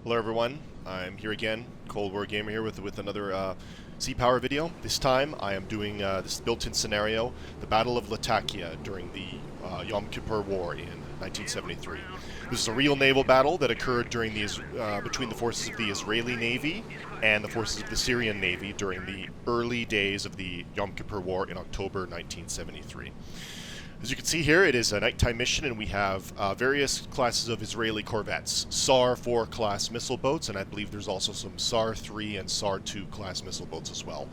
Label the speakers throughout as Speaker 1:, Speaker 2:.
Speaker 1: Hello everyone, I'm here again, ColdWarriorGamer here with another Sea Power video. This time I am doing this built-in scenario, the Battle of Latakia during the Yom Kippur War in 1973. This is a real naval battle that occurred during between the forces of the Israeli Navy and the forces of the Syrian Navy during the early days of the Yom Kippur War in October 1973. As you can see here, it is a nighttime mission, and we have various classes of Israeli corvettes. SAR 4 class missile boats, and I believe there's also some SAR 3 and SAR 2 class missile boats as well.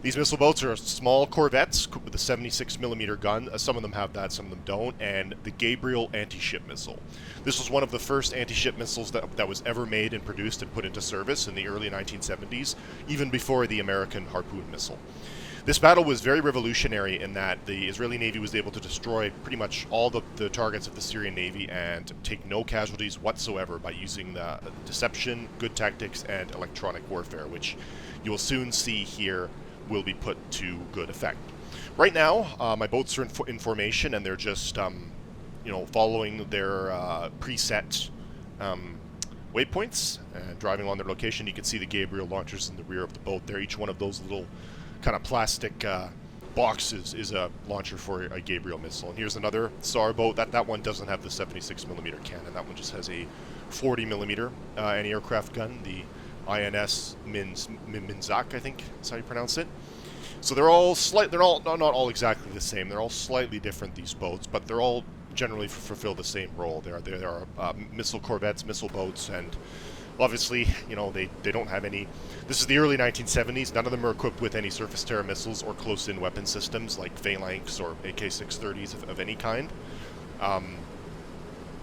Speaker 1: These missile boats are small corvettes with a 76mm gun. Some of them have that, some of them don't, and the Gabriel anti-ship missile. This was one of the first anti-ship missiles that was ever made and produced and put into service in the early 1970s, even before the American Harpoon missile. This battle was very revolutionary in that the Israeli Navy was able to destroy pretty much all the targets of the Syrian Navy and take no casualties whatsoever by using the deception, good tactics, and electronic warfare, which you will soon see here will be put to good effect. Right now, my boats are in formation, and they're just, following their preset waypoints and driving on their location. You can see the Gabriel launchers in the rear of the boat there. Each one of those little kind of plastic boxes is a launcher for a Gabriel missile. And here's another SAR boat. That one doesn't have the 76mm cannon. That one just has a 40mm anti-aircraft gun, the INS Minzak, I think is how you pronounce it. So they're all not all exactly the same. They're all slightly different, these boats, but they're all generally fulfill the same role. There are missile corvettes, missile boats, and obviously, they don't have any. This is the early 1970s. None of them are equipped with any surface-to-air missiles or close-in weapon systems like Phalanx or AK-630s of any kind.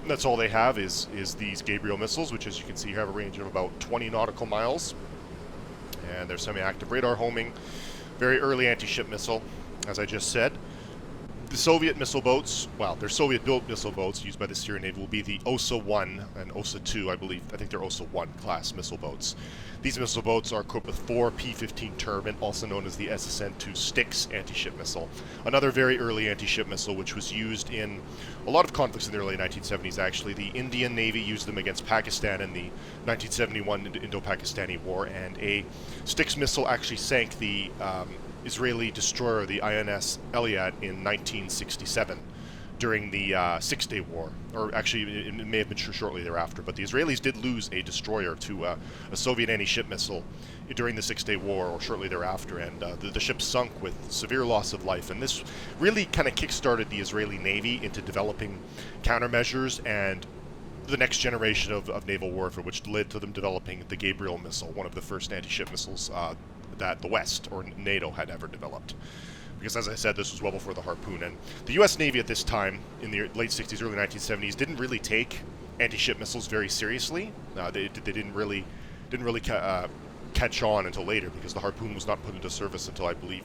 Speaker 1: That's all they have is these Gabriel missiles, which, as you can see, have a range of about 20 nautical miles. And they're semi-active radar homing. Very early anti-ship missile, as I just said. The Soviet missile boats, well, they're Soviet-built missile boats used by the Syrian Navy, will be the OSA-1 and OSA-2, I believe. I think they're OSA-1 class missile boats. These missile boats are equipped with 4 P-15 turbine, also known as the SSN-2 Styx anti-ship missile. Another very early anti-ship missile, which was used in a lot of conflicts in the early 1970s, actually. The Indian Navy used them against Pakistan in the 1971 Indo-Pakistani War, and a Styx missile actually sank the Israeli destroyer, the INS Eliad, in 1967 during the Six-Day War. Or actually, it may have been shortly thereafter, but the Israelis did lose a destroyer to a Soviet anti-ship missile during the Six-Day War, or shortly thereafter, and the ship sunk with severe loss of life. And this really kind of kick-started the Israeli Navy into developing countermeasures and the next generation of naval warfare, which led to them developing the Gabriel missile, one of the first anti-ship missiles that the West, or NATO, had ever developed. Because, as I said, this was well before the Harpoon. And the U.S. Navy at this time, in the late 60s, early 1970s, didn't really take anti-ship missiles very seriously. They didn't really catch on until later, because the Harpoon was not put into service until, I believe,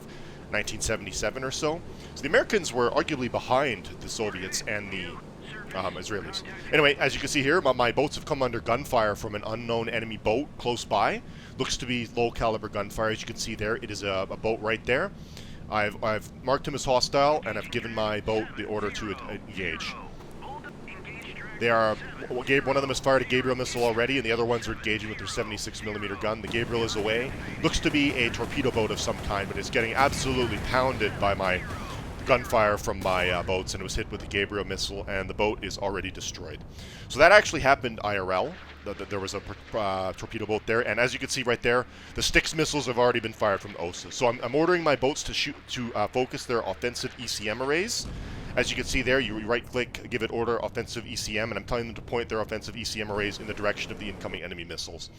Speaker 1: 1977 or so. So the Americans were arguably behind the Soviets and the Israelis. Anyway, as you can see here, my boats have come under gunfire from an unknown enemy boat close by. Looks to be low caliber gunfire. As you can see there, it is a boat right there. I've marked him as hostile, and I've given my boat the order to engage. One of them has fired a Gabriel missile already, and the other ones are engaging with their 76mm gun. The Gabriel is away. Looks to be a torpedo boat of some kind, but it's getting absolutely pounded by my gunfire from my boats, and it was hit with the Gabriel missile, and the boat is already destroyed. So that actually happened IRL. There was a torpedo boat there, and as you can see right there, the Styx missiles have already been fired from the OSA. So I'm ordering my boats to focus their offensive ECM arrays. As you can see there, you right-click, give it order offensive ECM, and I'm telling them to point their offensive ECM arrays in the direction of the incoming enemy missiles.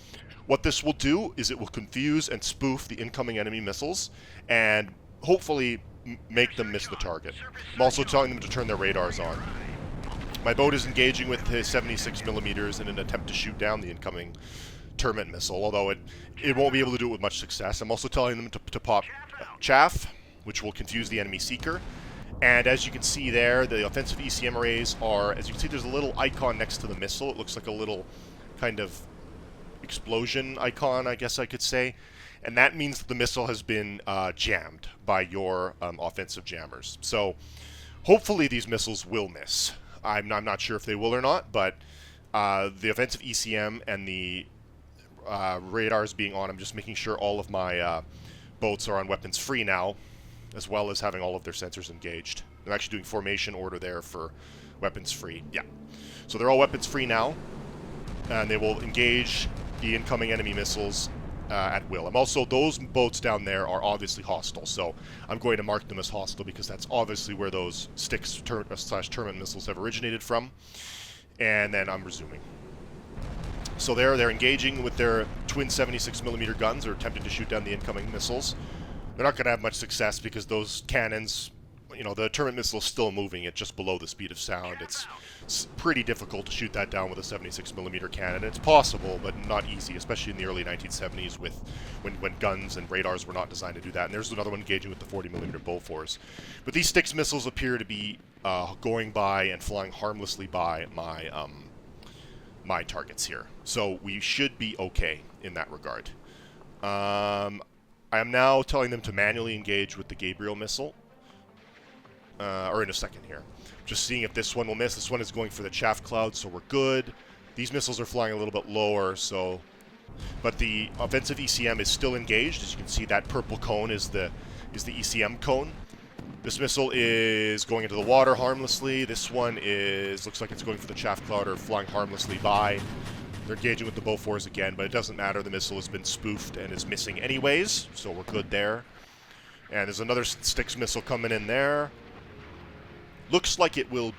Speaker 1: What this will do is it will confuse and spoof the incoming enemy missiles, and hopefully make them miss the target. I'm also telling them to turn their radars on. My boat is engaging with his 76mm in an attempt to shoot down the incoming Termit missile, although it won't be able to do it with much success. I'm also telling them to pop chaff, which will confuse the enemy seeker. And as you can see there, the offensive ECM arrays are, as you can see, there's a little icon next to the missile. It looks like a little kind of explosion icon, I guess I could say. And that means that the missile has been jammed by your offensive jammers. So hopefully these missiles will miss. I'm not sure if they will or not, but the offensive ECM and the radars being on, I'm just making sure all of my boats are on weapons free now, as well as having all of their sensors engaged. I'm actually doing formation order there for weapons free. Yeah. So they're all weapons free now, and they will engage the incoming enemy missiles at will. Those boats down there are obviously hostile, so I'm going to mark them as hostile because that's obviously where those Styx/Termit missiles have originated from. And then I'm resuming. So they're engaging with their twin 76mm guns. They're attempting to shoot down the incoming missiles. They're not going to have much success because those cannons, you know, the Termit missile is still moving at just below the speed of sound. It's pretty difficult to shoot that down with a 76mm cannon. It's possible, but not easy, especially in the early 1970s when guns and radars were not designed to do that. And there's another one engaging with the 40mm Bofors. But these Styx missiles appear to be going by and flying harmlessly by my targets here. So we should be okay in that regard. I am now telling them to manually engage with the Gabriel missile. Or in a second here. Just seeing if this one will miss. This one is going for the chaff cloud, so we're good. These missiles are flying a little bit lower, so... But the offensive ECM is still engaged. As you can see, that purple cone is the ECM cone. This missile is going into the water harmlessly. This one looks like it's going for the chaff cloud or flying harmlessly by. They're engaging with the Bofors again, but it doesn't matter. The missile has been spoofed and is missing anyways, so we're good there. And there's another Styx missile coming in there. Looks like it will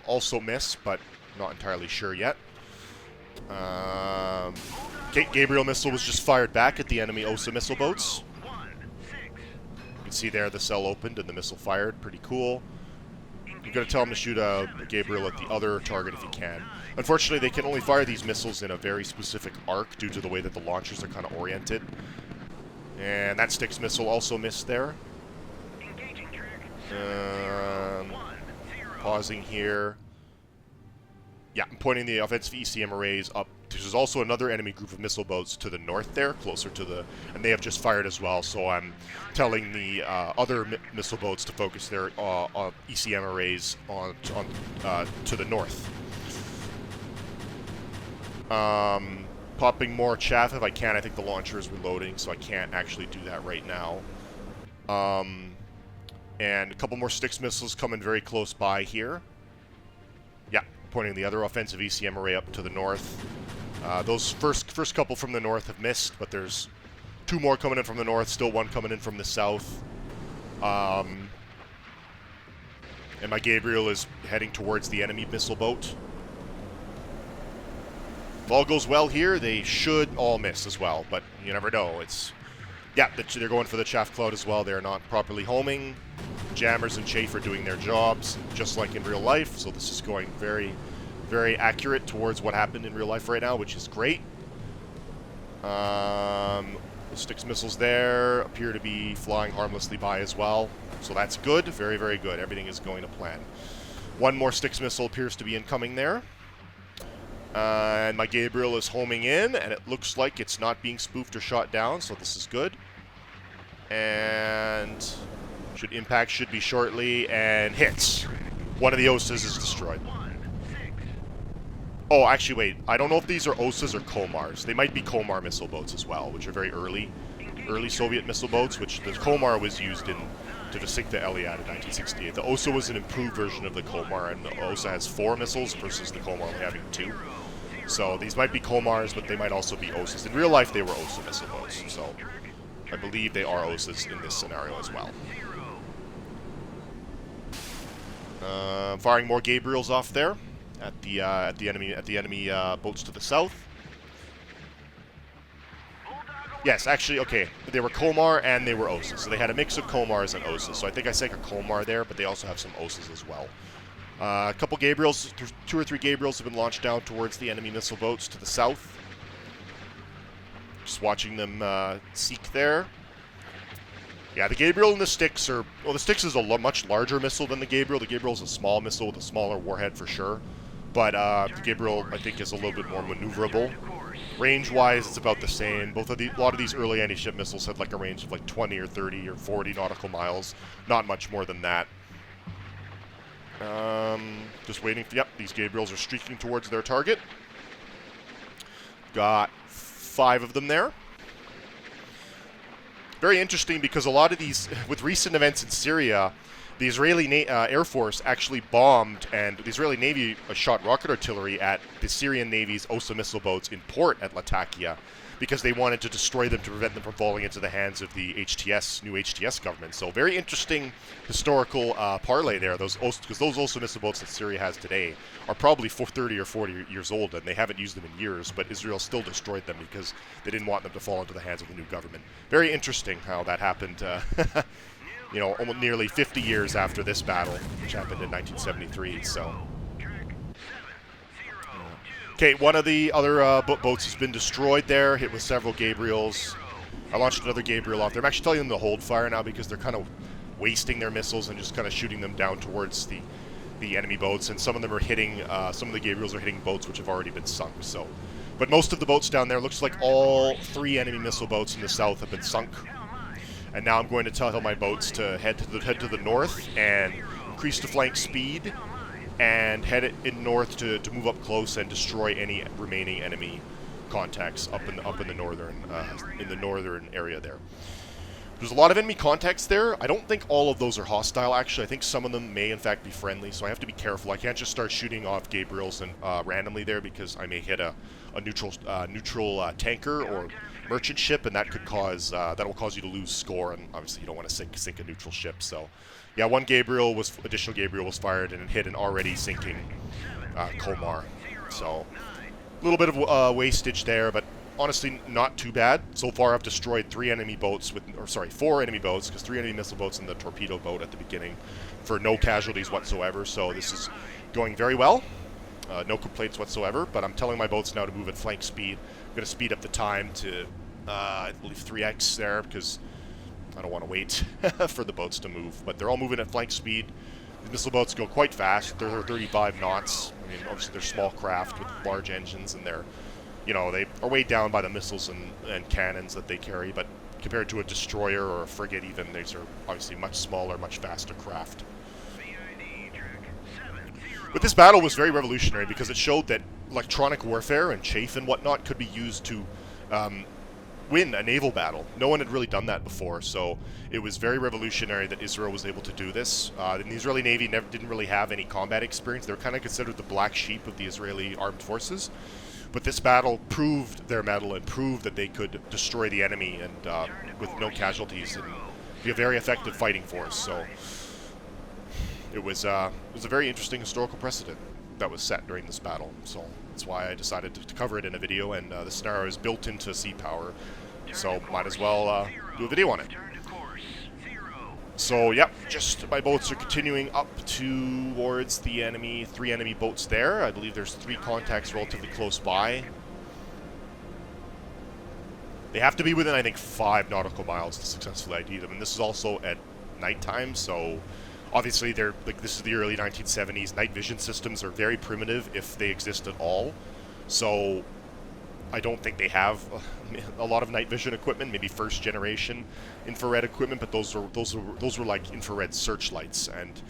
Speaker 1: also miss, but not entirely sure yet. Gabriel missile was just fired back at the enemy OSA missile boats. You can see there the cell opened and the missile fired. Pretty cool. You've got to tell him to shoot a Gabriel at the other target if he can. Unfortunately, they can only fire these missiles in a very specific arc due to the way that the launchers are kind of oriented. And that Styx missile also missed there. Pausing here. Yeah, I'm pointing the offensive ECM arrays up. There's also another enemy group of missile boats to the north there, closer to the... And they have just fired as well, so I'm telling the other missile boats to focus their ECM arrays to the north. Popping more chaff if I can. I think the launcher is reloading, so I can't actually do that right now. And a couple more Styx missiles coming very close by here. Yeah, pointing the other offensive ECM array up to the north. Those first couple from the north have missed, but there's two more coming in from the north, still one coming in from the south. And my Gabriel is heading towards the enemy missile boat. If all goes well here, they should all miss as well, but you never know. Yeah, they're going for the chaff cloud as well. They're not properly homing. Jammers and chafe are doing their jobs, just like in real life. So this is going very, very accurate towards what happened in real life right now, which is great. The Styx missiles there appear to be flying harmlessly by as well. So that's good. Very, very good. Everything is going to plan. One more Styx missile appears to be incoming there. And my Gabriel is homing in, and it looks like it's not being spoofed or shot down, so this is good. And impact should be shortly, and hits. One of the OSAs is destroyed. Oh, actually, wait. I don't know if these are OSAs or Komars. They might be Komar missile boats as well, which are very early Soviet missile boats, which the Komar was used to sink the Iliad in 1968. The OSA was an improved version of the Komar, and the OSA has 4 missiles versus the Komar only having 2. So these might be Komars, but they might also be OSAs. In real life, they were OSA missile boats, so I believe they are OSAs in this scenario as well. Firing more Gabriels off there at the enemy boats to the south. Yes, actually, okay. They were Komar and they were OSAs, so they had a mix of Komars and OSAs. So I think I sank a Komar there, but they also have some OSAs as well. A couple Gabriels, 2 or 3 Gabriels have been launched down towards the enemy missile boats to the south. Just watching them seek there. Yeah, the Gabriel and the Styx are... Well, the Styx is a much larger missile than the Gabriel. The Gabriel is a small missile with a smaller warhead for sure. But the Gabriel, I think, is a little bit more maneuverable. Range-wise, it's about the same. A lot of these early anti-ship missiles had like a range of like 20 or 30 or 40 nautical miles. Not much more than that. Just waiting for... Yep, these Gabriels are streaking towards their target. Got 5 of them there. Very interesting because a lot of these, with recent events in Syria, the Israeli Air Force actually bombed, and the Israeli Navy shot rocket artillery at the Syrian Navy's Osa missile boats in port at Latakia because they wanted to destroy them to prevent them from falling into the hands of the new HTS government. So very interesting historical parlay there, because those Osa missile boats that Syria has today are probably 30 or 40 years old, and they haven't used them in years, but Israel still destroyed them because they didn't want them to fall into the hands of the new government. Very interesting how that happened, you know, almost nearly 50 years after this battle, which happened in 1973, so... Okay, one of the other boats has been destroyed there, hit with several Gabriels. I launched another Gabriel off there. I'm actually telling them to hold fire now because they're kind of wasting their missiles and just kind of shooting them down towards the enemy boats, and some of them are hitting, some of the Gabriels are hitting boats which have already been sunk, so... But most of the boats down there, looks like all 3 enemy missile boats in the south have been sunk. And now I'm going to tell my boats to head to the north and increase the flank speed and head in north to move up close and destroy any remaining enemy contacts up in the northern area there. There's a lot of enemy contacts there. I don't think all of those are hostile, actually. I think some of them may, in fact, be friendly, so I have to be careful. I can't just start shooting off Gabriels and randomly there because I may hit a neutral tanker or merchant ship, and that could cause that'll cause you to lose score, and obviously you don't want to sink a neutral ship. So, yeah, one additional Gabriel was fired and it hit an already sinking Komar. So, a little bit of wastage there, but honestly, not too bad. So far, I've destroyed 4 enemy boats, because 3 enemy missile boats and the torpedo boat at the beginning, for no casualties whatsoever. So this is going very well. No complaints whatsoever. But I'm telling my boats now to move at flank speed. I'm going to speed up the time to, I believe, 3x there, because I don't want to wait for the boats to move. But they're all moving at flank speed. The missile boats go quite fast. They're 35 knots. I mean, obviously they're small craft with large engines, and they're, you know, they are weighed down by the missiles and cannons that they carry, but compared to a destroyer or a frigate even, these are obviously much smaller, much faster craft. But this battle was very revolutionary because it showed that electronic warfare and chaff and whatnot could be used to win a naval battle. No one had really done that before, so it was very revolutionary that Israel was able to do this. The Israeli Navy didn't really have any combat experience. They were kind of considered the black sheep of the Israeli armed forces. But this battle proved their mettle and proved that they could destroy the enemy and with no casualties and be a very effective fighting force. So it was a very interesting historical precedent that was set during this battle. So that's why I decided to cover it in a video, and the scenario is built into Sea Power, so might as well do a video on it. So, yep, just my boats are continuing up towards the enemy, 3 enemy boats there. I believe there's 3 contacts relatively close by. They have to be within, I think, 5 nautical miles to successfully ID them, and this is also at nighttime, so obviously they're, like, this is the early 1970s. Night vision systems are very primitive if they exist at all, so I don't think they have a lot of night vision equipment, maybe first generation infrared equipment, but those were like infrared searchlights, and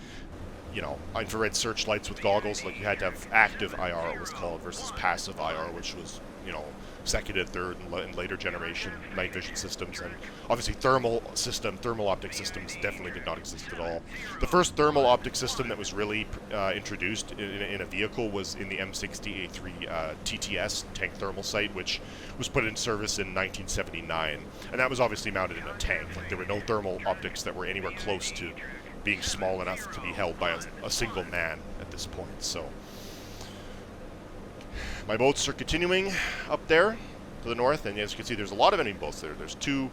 Speaker 1: you know, infrared searchlights with goggles, like you had to have active IR, it was called, versus passive IR, which was, you know, second and third and later generation night vision systems. And obviously thermal optic systems definitely did not exist at all. The first thermal optic system that was really introduced in a vehicle was in the M60A3 TTS, tank thermal sight, which was put in service in 1979. And that was obviously mounted in a tank. Like, there were no thermal optics that were anywhere close to being small enough to be held by a single man at this point. So my boats are continuing up there to the north, and as you can see, there's a lot of enemy boats there. There's two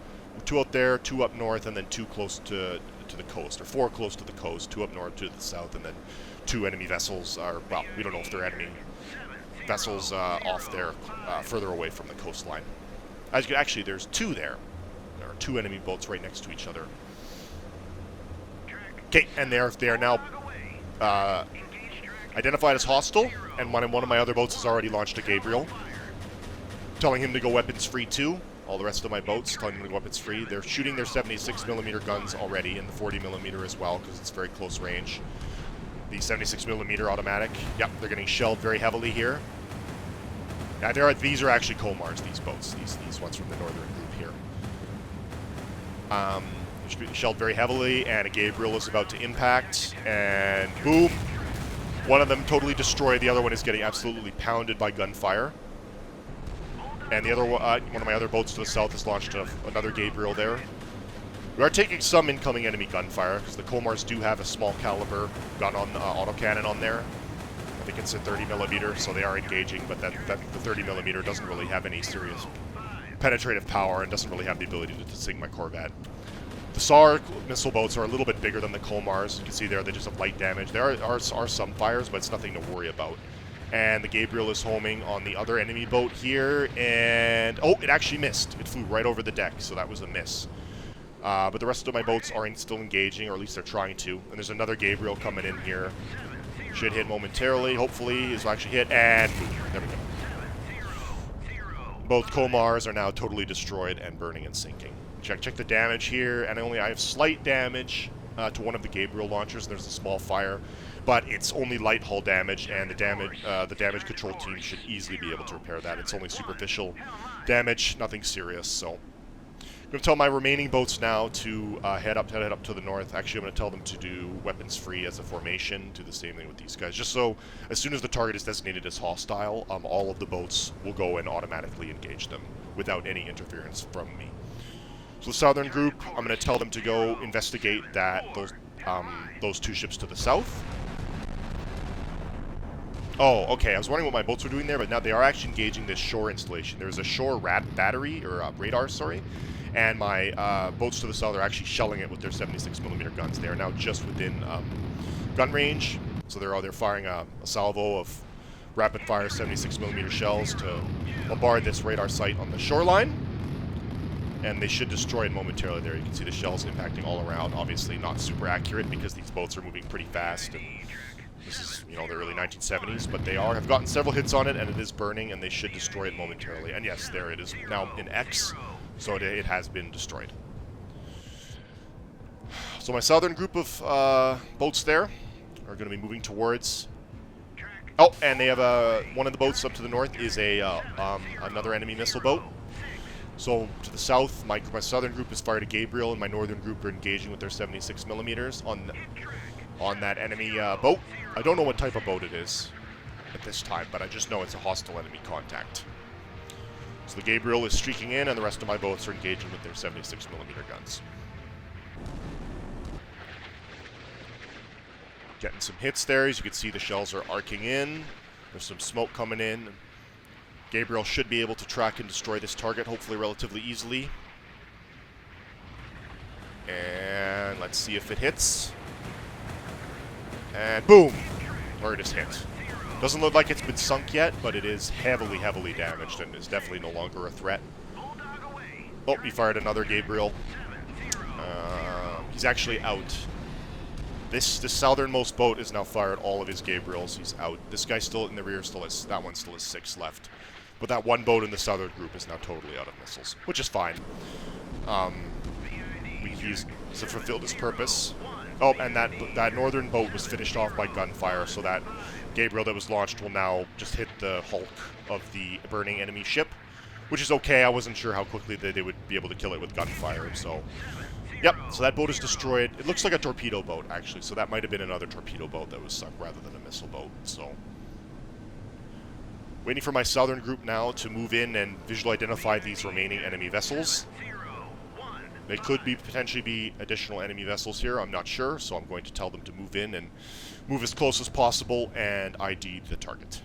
Speaker 1: out there, 2 up north, and then 2 close to the coast, or 4 close to the coast, 2 up north, 2 to the south, and then 2 enemy vessels are, well, we don't know if they're enemy vessels off there, further away from the coastline. As you can, actually, there's 2 there. There are 2 enemy boats right next to each other. Okay, and they are now identified as hostile, and one of my other boats has already launched a Gabriel, telling him to go weapons free too. All the rest of my boats telling him to go weapons free. They're shooting their 76mm guns already, and the 40mm as well, because it's very close range. The 76mm automatic, yep, they're getting shelled very heavily here. These are actually Comars, these boats, these ones from the northern group here. They're being shelled very heavily, and a Gabriel is about to impact, and boom! One of them totally destroyed, the other one is getting absolutely pounded by gunfire. And the other one of my other boats to the south has launched another Gabriel there. We are taking some incoming enemy gunfire, because the Comars do have a small caliber gun on autocannon on there. I think it's a 30mm, so they are engaging, but the 30mm doesn't really have any serious penetrative power and doesn't really have the ability to sink my Corvette. The SAR missile boats are a little bit bigger than the Comars. You can see there they just have light damage. There are some fires, but it's nothing to worry about. And the Gabriel is homing on the other enemy boat here, and oh, it actually missed. It flew right over the deck, so that was a miss. But the rest of my boats are still engaging, or at least they're trying to. And there's another Gabriel coming in here. Should hit momentarily, hopefully. This will actually hit, and boom, there we go. Both Comars are now totally destroyed and burning and sinking. Check the damage here, and I have slight damage to one of the Gabriel launchers. There's a small fire, but it's only light hull damage, and the damage control team should easily be able to repair that. It's only superficial damage, nothing serious. So I'm going to tell my remaining boats now to head up to the north. Actually, I'm going to tell them to do weapons free as a formation. Do the same thing with these guys, just so as soon as the target is designated as hostile, all of the boats will go and automatically engage them without any interference from me. So the southern group, I'm going to tell them to go investigate those two ships to the south. Oh, okay. I was wondering what my boats were doing there, but now they are actually engaging this shore installation. There's a shore battery, or radar, sorry, and my boats to the south are actually shelling it with their 76mm guns. They are now just within gun range, so they're firing a salvo of rapid-fire 76mm shells to bombard this radar site on the shoreline. And they should destroy it momentarily there. You can see the shells impacting all around. Obviously not super accurate because these boats are moving pretty fast. And this is, the early 1970s, but they have gotten several hits on it, and it is burning, and they should destroy it momentarily. And yes, there it is now in X, so it has been destroyed. So my southern group of boats there are going to be moving towards... Oh, and they have one of the boats up to the north is another enemy missile boat. So to the south, my southern group has fired a Gabriel, and my northern group are engaging with their 76mm on that enemy boat. I don't know what type of boat it is at this time, but I just know it's a hostile enemy contact. So the Gabriel is streaking in, and the rest of my boats are engaging with their 76mm guns. Getting some hits there. As you can see, the shells are arcing in. There's some smoke coming in. Gabriel should be able to track and destroy this target, hopefully relatively easily. And let's see if it hits. And boom! Or it is hit. Doesn't look like it's been sunk yet, but it is heavily, heavily damaged and is definitely no longer a threat. Oh, he fired another Gabriel. He's actually out. This southernmost boat is now fired all of his Gabriels. He's out. This guy still in the rear that one still has 6 left. But that one boat in the southern group is now totally out of missiles, which is fine. He's fulfilled his purpose. Oh, and that northern boat was finished off by gunfire, so that Gabriel that was launched will now just hit the hulk of the burning enemy ship, which is okay. I wasn't sure how quickly they would be able to kill it with gunfire, so... Yep, so that boat is destroyed. It looks like a torpedo boat, actually, so that might have been another torpedo boat that was sunk rather than a missile boat, so... Waiting for my southern group now to move in and visually identify these remaining enemy vessels. They could potentially be additional enemy vessels here, I'm not sure, so I'm going to tell them to move in and move as close as possible and ID the target.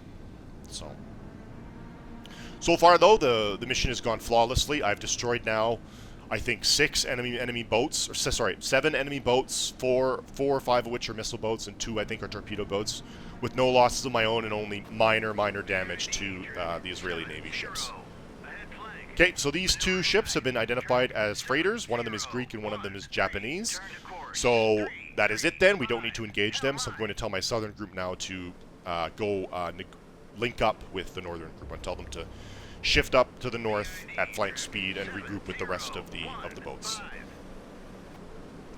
Speaker 1: So far, though, the mission has gone flawlessly. I've destroyed now, I think, 7 enemy boats, 7 enemy boats, 4 or 5 of which are missile boats, and 2, I think, are torpedo boats, with no losses of my own and only minor damage to the Israeli Navy ships. Okay, so these 2 ships have been identified as freighters. One of them is Greek and one of them is Japanese. So that is it then. We don't need to engage them, so I'm going to tell my southern group now to link up with the northern group and tell them to shift up to the north at flank speed and regroup with the rest of the boats.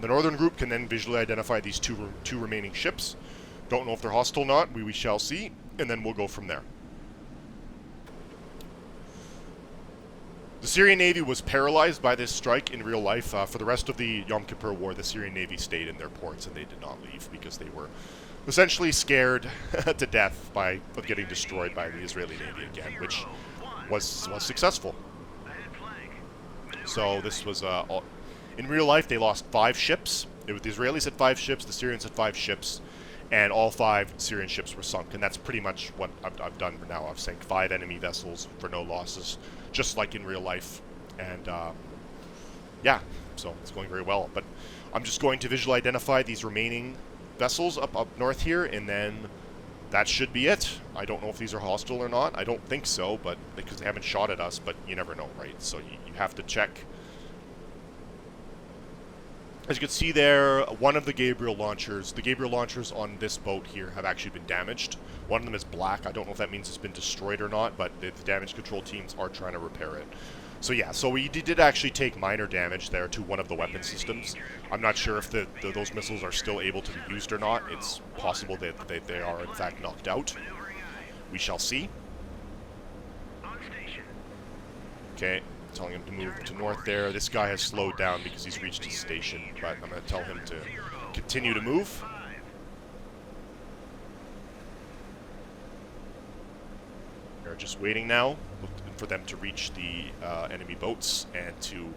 Speaker 1: The northern group can then visually identify these two remaining ships. Don't know if they're hostile or not. We shall see, and then we'll go from there. The Syrian Navy was paralyzed by this strike in real life. For the rest of the Yom Kippur War, the Syrian Navy stayed in their ports and they did not leave because they were essentially scared to death of getting destroyed by the Israeli Navy again, which was successful. So this was, in real life, they lost 5 ships. The Israelis had 5 ships, the Syrians had 5 ships, and all 5 Syrian ships were sunk. And that's pretty much what I've done now. I've sank 5 enemy vessels for no losses, just like in real life. And yeah, so it's going very well. But I'm just going to visually identify these remaining vessels up north here, and then that should be it. I don't know if these are hostile or not. I don't think so, but because they haven't shot at us, but you never know, right? So you have to check. As you can see there, one of the Gabriel launchers on this boat here have actually been damaged. One of them is black. I don't know if that means it's been destroyed or not, but the damage control teams are trying to repair it. So yeah, so we did actually take minor damage there to one of the weapon systems. I'm not sure if those missiles are still able to be used or not. It's possible that they are in fact knocked out. We shall see. Okay, telling him to move to north there. This guy has slowed down because he's reached his station, but I'm going to tell him to continue to move. We're just waiting now for them to reach the enemy boats and to,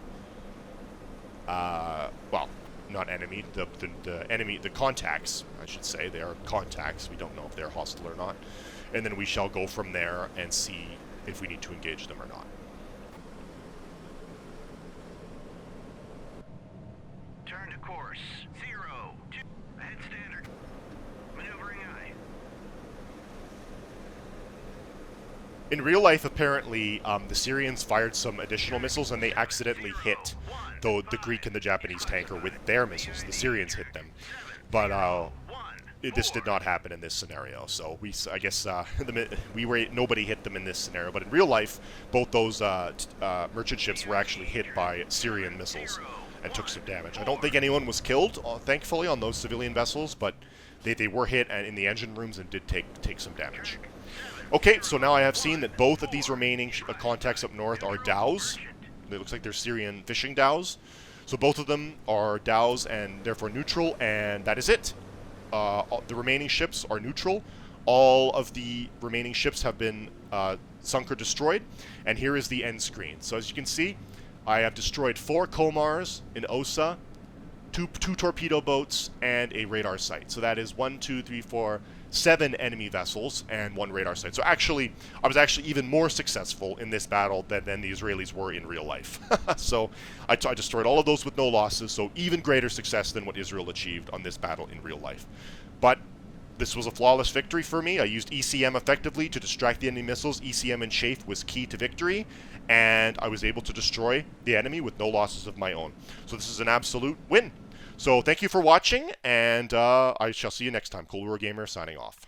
Speaker 1: well, not enemy, the enemy, the contacts, I should say. They are contacts. We don't know if they're hostile or not. And then we shall go from there and see if we need to engage them or not.
Speaker 2: Turn to course. 0, 2, ahead standard. Maneuvering aye.
Speaker 1: In real life, apparently, the Syrians fired some additional missiles and they accidentally hit the Greek and the Japanese tanker with their missiles. The Syrians hit them. But this did not happen in this scenario. So I guess nobody hit them in this scenario. But in real life, both those merchant ships were actually hit by Syrian missiles and took some damage. I don't think anyone was killed, thankfully, on those civilian vessels, but they were hit in the engine rooms and did take some damage. Okay, so now I have seen that both of these remaining contacts up north are dhows. It looks like they're Syrian fishing dhows. So both of them are dhows and therefore neutral, and that is it. The remaining ships are neutral. All of the remaining ships have been sunk or destroyed, and here is the end screen. So as you can see, I have destroyed 4 Comars in Osa, 2 torpedo boats, and a radar site. So that is 1, 2, 3, 4, 7 enemy vessels and 1 radar site. So actually, I was actually even more successful in this battle than the Israelis were in real life. So I destroyed all of those with no losses, so even greater success than what Israel achieved on this battle in real life. But this was a flawless victory for me. I used ECM effectively to distract the enemy missiles. ECM and chafe was key to victory, and I was able to destroy the enemy with no losses of my own. So this is an absolute win. So thank you for watching, and I shall see you next time. ColdWarriorGamer signing off.